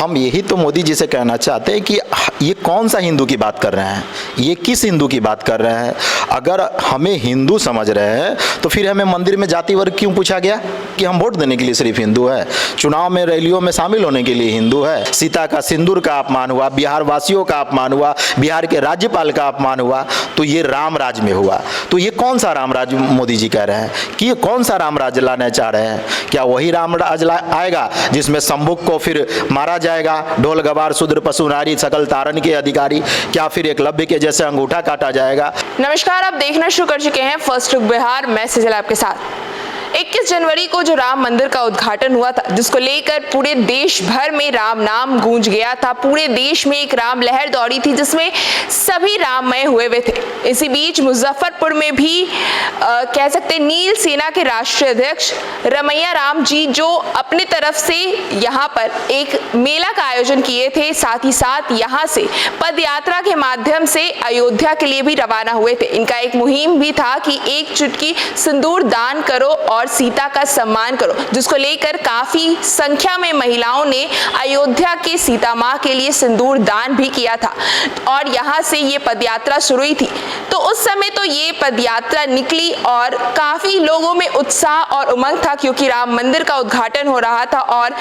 हम यही तो मोदी जी से कहना चाहते हैं कि ये कौन सा हिंदू की बात कर रहे हैं, ये किस हिंदू की बात कर रहे हैं। अगर हमें हिंदू समझ रहे हैं तो फिर हमें मंदिर में जाति वर्ग क्यों पूछा गया कि हम वोट देने के लिए सिर्फ हिंदू है, चुनाव में रैलियों में शामिल होने के लिए हिंदू है। सीता का सिंदूर का अपमान हुआ, बिहार वासियों का अपमान हुआ, बिहार के राज्यपाल का अपमान हुआ, तो ये राम राज में हुआ। तो ये कौन सा राम राज मोदी जी कह रहे हैं कि ये कौन सा राम राज लाना चाह रहे हैं? क्या वही राम राज आएगा जिसमें शंभुक को फिर मारा जाएगा, ढोल गवार शूद्र पशु नारी सकल तारण के अधिकारी? क्या फिर एकलव्य के जैसे अंगूठा काटा जाएगा? नमस्कार, आप देखना शुरू कर चुके हैं फर्स्ट लुक बिहार। मैं सेजल आपके साथ। 21 जनवरी को जो राम मंदिर का उद्घाटन हुआ था, जिसको लेकर पूरे देश भर में राम नाम गूंज गया था, पूरे देश में एक राम लहर दौड़ी थी जिसमें सभी राममय हुए थे। इसी बीच मुजफ्फरपुर में भी कह सकते नील सेना के राष्ट्रीय अध्यक्ष रमैया राम जी जो अपनी तरफ से यहाँ पर एक मेला का आयोजन किए थे, साथ ही साथ यहाँ से पद यात्रा के माध्यम से अयोध्या के लिए भी रवाना हुए थे। इनका एक मुहिम भी था कि एक चुटकी सिंदूर दान करो और सीता का सम्मान करो, जिसको लेकर काफी संख्या में महिलाओं ने अयोध्या के सीता माँ के लिए सिंदूर दान भी किया था और यहाँ से ये पदयात्रा शुरू हुई थी। तो उस समय तो ये पदयात्रा निकली और काफी लोगों में उत्साह और उमंग था, क्योंकि राम मंदिर का उद्घाटन हो रहा था और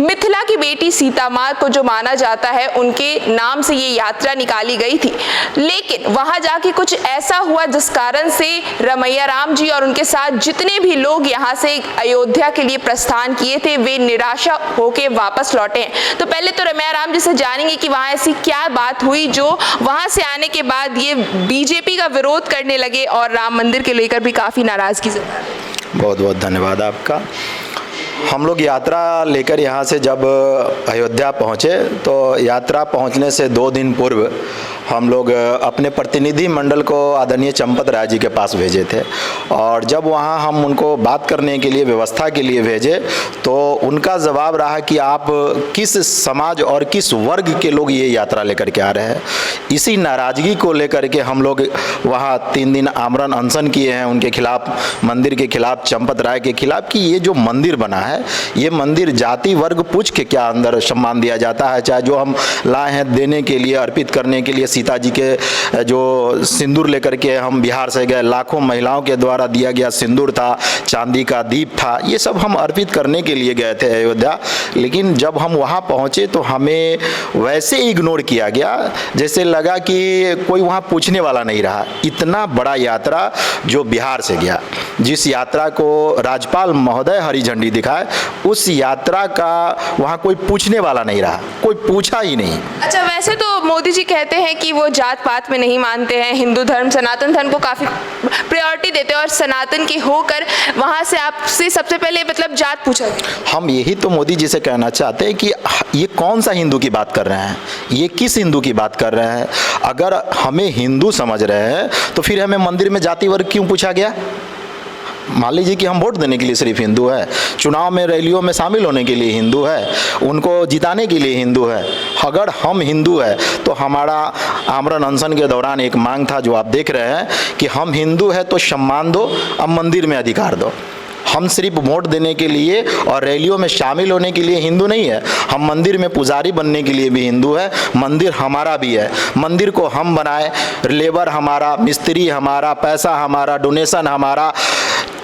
मिथिला की बेटी सीता माँ को जो माना जाता है, उनके नाम से ये यात्रा निकाली गई थी। लेकिन वहां जाके कुछ ऐसा हुआ जिस कारण से रमैया राम जी और उनके साथ जितने भी लोग यहाँ से अयोध्या के लिए प्रस्थान किए थे, वे निराशा होके वापस लौटे हैं। तो पहले तो रमैया राम जी से जानेंगे कि वहां ऐसी क्या बात हुई जो वहां से आने के बाद ये बीजेपी का विरोध करने लगे और राम मंदिर के लेकर भी काफी नाराजगी जताई। बहुत बहुत धन्यवाद आपका। हम लोग यात्रा लेकर यहाँ से जब अयोध्या पहुँचे तो यात्रा पहुँचने से 2 दिन पूर्व हम लोग अपने प्रतिनिधि मंडल को आदरणीय चंपत राय जी के पास भेजे थे और जब वहाँ हम उनको बात करने के लिए, व्यवस्था के लिए भेजे तो उनका जवाब रहा कि आप किस समाज और किस वर्ग के लोग ये यात्रा लेकर के आ रहे हैं। इसी नाराज़गी को लेकर के हम लोग वहाँ 3 दिन आमरण अनशन किए हैं उनके खिलाफ, मंदिर के खिलाफ, चंपत राय के खिलाफ, कि ये जो मंदिर बना है, ये मंदिर जाति वर्ग पूछ के क्या अंदर सम्मान दिया जाता है? चाहे जो हम लाए हैं देने के लिए, अर्पित करने के लिए, सीता जी के जो सिंदूर लेकर के हम बिहार से गए, लाखों महिलाओं के द्वारा दिया गया सिंदूर था, चांदी का दीप था, ये सब हम अर्पित करने के लिए गए थे अयोध्या। लेकिन जब हम वहाँ पहुँचे तो हमें वैसे इग्नोर किया गया जैसे लगा कि कोई वहाँ पूछने वाला नहीं रहा। इतना बड़ा यात्रा जो बिहार से गया, जिस यात्रा को राज्यपाल महोदय हरी झंडी दिखाए, उस यात्रा का वहाँ कोई पूछने वाला नहीं रहा, कोई पूछा ही नहीं। अच्छा, वैसे तो मोदी जी कहते हैं कि वो जात पात में नहीं मानते हैं, हिंदू धर्म, सनातन धर्म को काफी प्रायोरिटी देते हैं और सनातन की होकर वहाँ से आपसे सबसे पहले मतलब जात पूछा गया। हम यही तो मोदी जी से कहना चाहते हैं कि ये कौन सा हिंदू की बात कर रहे हैं, ये किस हिंदू की बात कर रहे हैं। अगर हमें हिंदू समझ रहे हैं तो फिर हमें मंदिर में जाति वर्ग क्यों पूछा गया? मान लीजिए कि हम वोट देने के लिए सिर्फ हिंदू है, चुनाव में रैलियों में शामिल होने के लिए हिंदू है, उनको जिताने के लिए हिंदू है। अगर हम हिंदू है तो हमारा आमरण अनशन के दौरान एक मांग था जो आप देख रहे हैं कि हम हिंदू है तो सम्मान दो, अब मंदिर में अधिकार दो। हम सिर्फ वोट देने के लिए और रैलियों में शामिल होने के लिए हिंदू नहीं है, हम मंदिर में पुजारी बनने के लिए भी हिंदू है। मंदिर हमारा भी है, मंदिर को हम बनाए, लेबर हमारा, मिस्त्री हमारा, पैसा हमारा, डोनेशन हमारा,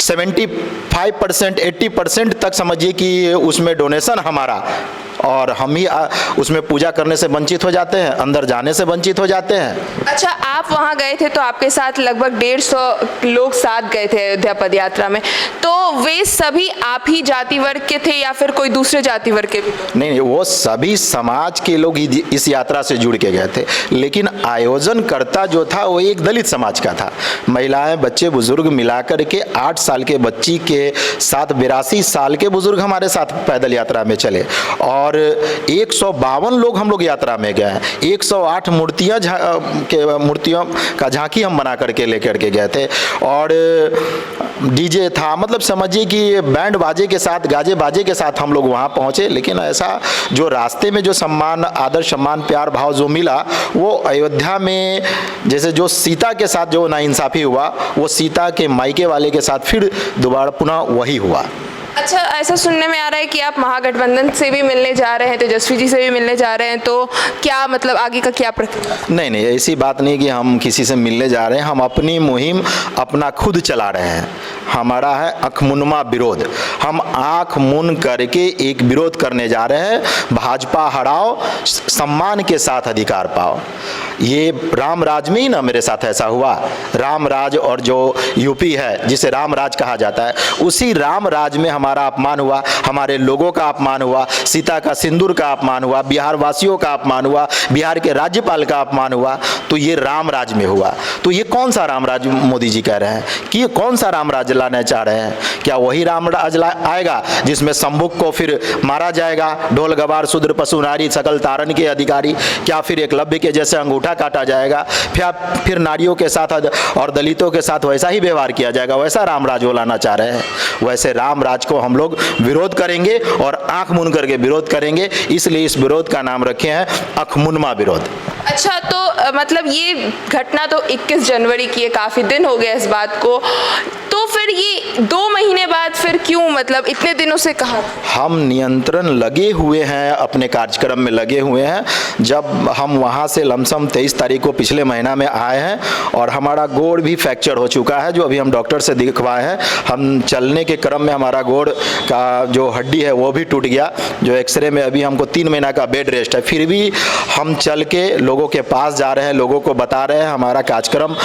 75% 80% तक समझिए कि उसमें डोनेशन हमारा, और हम ही उसमें पूजा करने से वंचित हो जाते हैं, अंदर जाने से वंचित हो जाते हैं। अच्छा, आप वहाँ गए थे तो आपके साथ लगभग 150 लोग साथ गए थे अयोध्या पदयात्रा में, तो वे सभी आप ही जाति वर्ग के थे या फिर कोई दूसरे जाति वर्ग के भी? नहीं, वो सभी समाज के लोग इस यात्रा से जुड़ के गए थे, लेकिन आयोजनकर्ता जो था वो एक दलित समाज का था। महिलाएं, बच्चे, बुजुर्ग मिलाकर के 8 साल के बच्ची के साथ 82 साल के बुजुर्ग हमारे साथ पैदल यात्रा में चले और 152 लोग हम लोग यात्रा में गए। 108 मूर्तियों का झांकी हम बना करके लेकर के गए थे और डीजे था, मतलब समझिए कि बैंड बाजे के साथ, गाजे बाजे के साथ हम लोग वहाँ पहुँचे। लेकिन ऐसा जो रास्ते में जो सम्मान, आदर, सम्मान, प्यार भाव जो मिला, वो अयोध्या में जैसे जो सीता के साथ जो नाइंसाफ़ी हुआ, वो सीता के मायके वाले के साथ फिर दोबारा पुनः वही हुआ। अच्छा, ऐसा सुनने में आ रहा है कि आप महागठबंधन से भी मिलने जा रहे हैं, तेजस्वी जी से भी मिलने जा रहे हैं, तो क्या मतलब आगे का क्या प्रक्रिया? नहीं, ऐसी बात नहीं कि हम किसी से मिलने जा रहे हैं। हम अपनी मुहिम अपना खुद चला रहे हैं। हमारा है अखमुनमा विरोध। हम आँख मून करके एक विरोध करने जा रहे हैं, भाजपा हटाओ, सम्मान के साथ अधिकार पाओ। ये राम राज में ही ना मेरे साथ ऐसा हुआ। राम राज और जो यूपी है जिसे राम राज कहा जाता है, उसी राम राज में हमारा अपमान हुआ, हमारे लोगों का अपमान हुआ, सीता का सिंदूर का अपमान हुआ, बिहार वासियों का अपमान हुआ, बिहार के राज्यपाल का अपमान हुआ। तो ये राम राज में हुआ। तो ये कौन सा राम राज मोदी जी कह रहे हैं कि ये कौन सा राम राज लाना चाह रहे हैं? क्या वही राम राज आएगा जिसमें शंभुक को फिर मारा जाएगा, ढोल गवार शूद्र पशु नारी सकल तारण के अधिकारी? क्या फिर एकलव्य के जैसे अंगूठा काटा जाएगा? फिर नारियों के साथ और दलितों के साथ वैसा ही व्यवहार किया जाएगा? वैसा राम राज वो लाना चाह रहे हैं। वैसे राम राज को हम लोग विरोध करेंगे और आंख मूंद करके विरोध करेंगे। इसलिए इस विरोध का नाम रखे हैं अखमुनमा विरोध। अच्छा, तो मतलब ये घटना तो 21 जनवरी की है, काफ़ी दिन हो गया इस बात को, तो फिर ये 2 महीने बाद फिर क्यों, मतलब इतने दिनों से कहा? हम नियंत्रण लगे हुए हैं, अपने कार्यक्रम में लगे हुए हैं। जब हम वहाँ से लमसम 23 तारीख को पिछले महीना में आए हैं और हमारा गोड़ भी फ्रैक्चर हो चुका है, जो अभी हम डॉक्टर से दिखवाए हैं। हम चलने के क्रम में हमारा गोड़ का जो हड्डी है वो भी टूट गया, जो एक्सरे में अभी हमको 3 महीना का बेड रेस्ट है। फिर भी हम चल के लोगों के पास जा रहे हैं, लोगों को बता रहे हैं। हमारा कार्यक्रम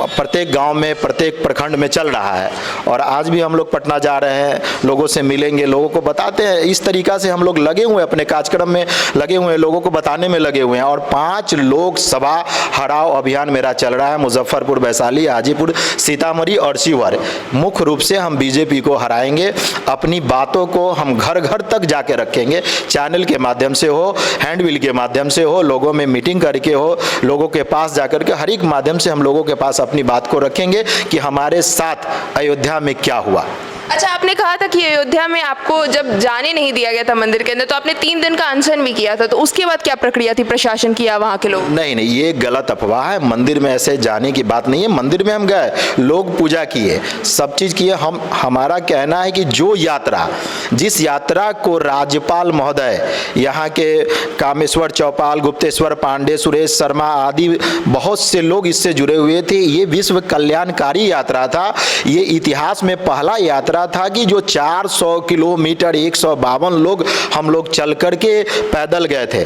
प्रत्येक गांव में, प्रत्येक प्रखंड में चल रहा है। और आज भी हम लोग पटना जा रहे हैं, लोगों से मिलेंगे, लोगों को बताते हैं। इस तरीक़ा से हम लोग लगे हुए हैं, अपने कार्यक्रम में लगे हुए हैं, लोगों को बताने में लगे हुए हैं। और 5 लोकसभा हटाओ अभियान मेरा चल रहा है, मुजफ्फरपुर, वैशाली, हाजीपुर, सीतामढ़ी और शिवहर। मुख्य रूप से हम बीजेपी को हराएंगे। अपनी बातों को हम घर घर तक जाके रखेंगे, चैनल के माध्यम से हो, हैंडबिल के माध्यम से हो, लोगों में मीटिंग करके हो, लोगों के पास जाकर के हर एक माध्यम से हम लोगों के पास अपनी बात को रखेंगे कि हमारे साथ अयोध्या में क्या हुआ। अच्छा, आपने कहा था कि अयोध्या में आपको जब जाने नहीं दिया गया था मंदिर के अंदर, तो आपने 3 दिन का अनशन भी किया था, तो उसके बाद क्या प्रक्रिया थी प्रशासन की या वहाँ के लोग? नहीं, ये गलत अफवाह है। मंदिर में ऐसे जाने की बात नहीं है। मंदिर में हम गए, लोग पूजा किए, सब चीज़ किए। हमारा कहना है कि जो यात्रा, जिस यात्रा को राज्यपाल महोदय, यहाँ के कामेश्वर चौपाल, गुप्तेश्वर पांडे, सुरेश शर्मा आदि बहुत से लोग इससे जुड़े हुए थे। ये विश्व कल्याणकारी यात्रा था। ये इतिहास में पहला यात्रा था कि जो 400 किलोमीटर 152 लोग हम लोग चल करके पैदल गए थे।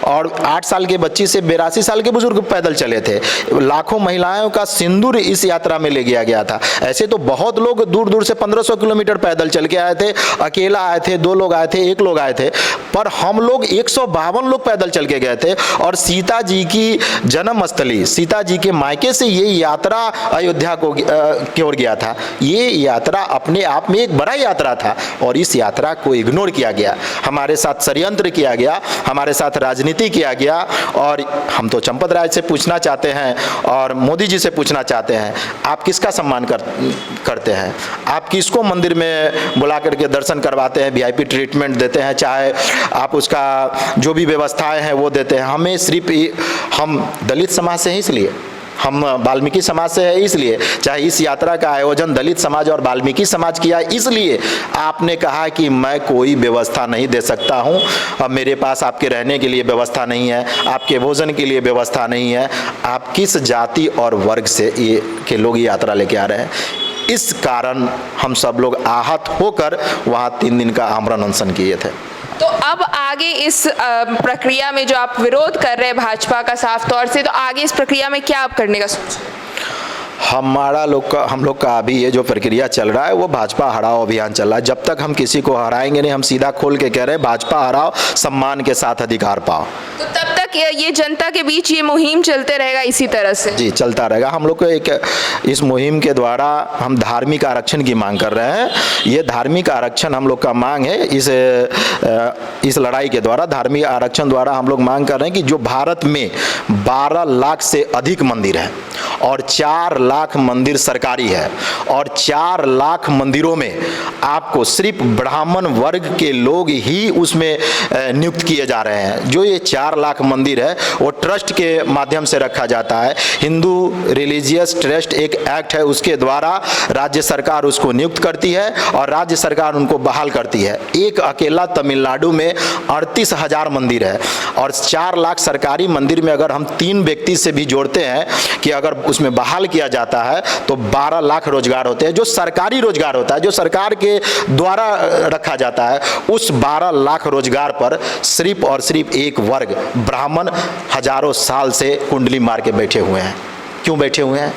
और 8 साल के बच्ची से 82 साल के बुजुर्ग पैदल चले थे। लाखों महिलाओं का सिंदूर इस यात्रा में ले गया था। ऐसे तो बहुत लोग दूर दूर से 1500 किलोमीटर पैदल चल के आए थे। अकेला आए थे, 2 लोग आए थे, 1 लोग आए थे, पर हम लोग 152 लोग पैदल चल के गए थे। और सीता जी की जन्मस्थली, सीता जी के मायके से ये यात्रा अयोध्या की ओर गया था। ये यात्रा अपने आप में एक बड़ा यात्रा था और इस यात्रा को इग्नोर किया गया। हमारे साथ षड्यंत्र किया गया, हमारे साथ राजनीति किया गया। और हम तो चंपत राय से पूछना चाहते हैं और मोदी जी से पूछना चाहते हैं, आप किसका सम्मान करते हैं? आप किसको मंदिर में बुला करके दर्शन करवाते हैं, वीआईपी ट्रीटमेंट देते हैं, चाहे आप उसका जो भी व्यवस्थाएं हैं वो देते हैं? हमें सिर्फ हम दलित समाज से हैं, इसलिए हम वाल्मीकि समाज से है, इसलिए चाहे इस यात्रा का आयोजन दलित समाज और वाल्मीकि समाज किया, इसलिए आपने कहा कि मैं कोई व्यवस्था नहीं दे सकता हूं। अब मेरे पास आपके रहने के लिए व्यवस्था नहीं है, आपके भोजन के लिए व्यवस्था नहीं है। आप किस जाति और वर्ग से के लोग यात्रा लेके आ रहे हैं? इस कारण हम सब लोग आहत होकर वहाँ 3 दिन का आमरण अनशन किए थे। तो अब आगे इस प्रक्रिया में जो आप विरोध कर रहे हैं भाजपा का साफ तौर से, तो आगे इस प्रक्रिया में क्या आप करने का सोच? हम लोग का अभी ये जो प्रक्रिया चल रहा है वो भाजपा हराओ अभियान चल रहा है। जब तक हम किसी को हराएंगे नहीं, हम सीधा खोल के कह रहे हैं भाजपा हराओ, सम्मान के साथ अधिकार पाओ। तो तब तक ये जनता के बीच ये मुहिम चलते रहेगा इसी तरह से? जी, चलता रहेगा। हम लोग को इस मुहिम के द्वारा हम धार्मिक आरक्षण की मांग कर रहे हैं। ये धार्मिक आरक्षण हम लोग का मांग है। इस लड़ाई के द्वारा, धार्मिक आरक्षण द्वारा हम लोग मांग कर रहे हैं कि जो भारत में 12 लाख से अधिक मंदिर हैं और 4 लाख मंदिर सरकारी है, और 4 लाख मंदिरों में आपको सिर्फ ब्राह्मण वर्ग के लोग ही उसमें नियुक्त किए जा रहे हैं। जो ये 4 लाख मंदिर है वो ट्रस्ट के माध्यम से रखा जाता है। हिंदू रिलीजियस ट्रस्ट एक एक्ट है, उसके द्वारा राज्य सरकार उसको नियुक्त करती है और राज्य सरकार उनको बहाल करती है। एक अकेला तमिलनाडु में 38,000 मंदिर है, और 4 लाख सरकारी मंदिर में अगर हम 3 व्यक्ति से भी जोड़ते हैं कि अगर उसमें बहाल किया जाता है तो 12 लाख रोजगार होते हैं, जो सरकारी रोजगार होता है, जो सरकार के द्वारा रखा जाता है। उस 12 लाख रोजगार पर सिर्फ और सिर्फ एक वर्ग ब्राह्मण हजारों साल से कुंडली मार के बैठे हुए हैं। क्यों बैठे हुए हैं?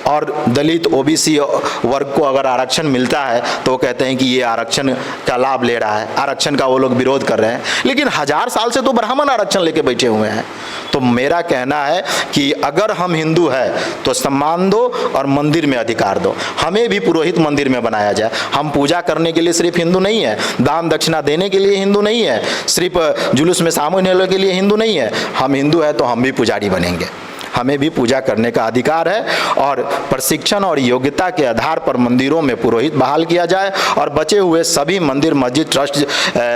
और दलित ओबीसी वर्ग को अगर आरक्षण मिलता है तो वो कहते हैं कि ये आरक्षण का लाभ ले रहा है, आरक्षण का वो लोग विरोध कर रहे हैं, लेकिन 1000 साल से तो ब्राह्मण आरक्षण लेके बैठे हुए हैं। तो मेरा कहना है कि अगर हम हिंदू हैं तो सम्मान दो और मंदिर में अधिकार दो। हमें भी पुरोहित मंदिर में बनाया जाए। हम पूजा करने के लिए सिर्फ हिंदू नहीं है, दान दक्षिणा देने के लिए हिंदू नहीं है, सिर्फ जुलूस में शामिल होने के लिए हिंदू नहीं है। हम हिंदू हैं तो हम भी पुजारी बनेंगे। हमें भी पूजा करने का अधिकार है, और प्रशिक्षण और योग्यता के आधार पर मंदिरों में पुरोहित बहाल किया जाए, और बचे हुए सभी मंदिर मस्जिद ट्रस्ट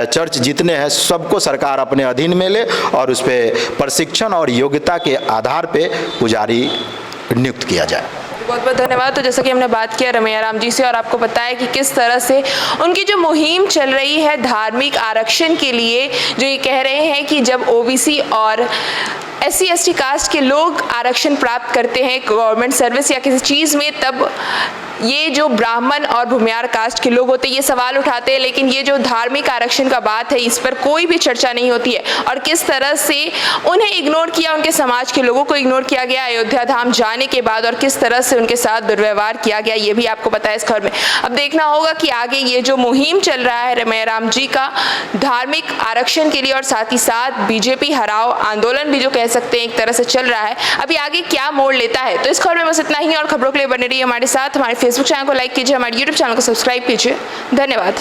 चर्च जितने हैं सबको सरकार अपने अधीन में ले और उस पर प्रशिक्षण और योग्यता के आधार पे पुजारी नियुक्त किया जाए। बहुत बहुत धन्यवाद। तो जैसा कि हमने बात किया रमैया राम जी से, और आपको पता है कि किस तरह से उनकी जो मुहिम चल रही है धार्मिक आरक्षण के लिए, जो ये कह रहे हैं कि जब ओबीसी और SC ST कास्ट के लोग आरक्षण प्राप्त करते हैं गवर्नमेंट सर्विस या किसी चीज़ में, तब ये जो ब्राह्मण और भूमियार कास्ट के लोग होते हैं ये सवाल उठाते हैं, लेकिन ये जो धार्मिक आरक्षण का बात है इस पर कोई भी चर्चा नहीं होती है। और किस तरह से उन्हें इग्नोर किया, उनके समाज के लोगों को इग्नोर किया गया अयोध्या धाम जाने के बाद, और किस तरह से उनके साथ दुर्व्यवहार किया गया, ये भी आपको पता है इस खबर में। अब देखना होगा कि आगे ये जो मुहिम चल रहा है रमैया राम जी का धार्मिक आरक्षण के लिए, और साथ ही साथ बीजेपी हराओ आंदोलन भी जो कह सकते हैं एक तरह से चल रहा है, अभी आगे क्या मोड़ लेता है। तो इस खबर में बस इतना ही, और खबरों के लिए बने रहिए हमारे साथ। हमारे फेसबुक चैनल को लाइक कीजिए, हमारे यूट्यूब चैनल को सब्सक्राइब कीजिए। धन्यवाद।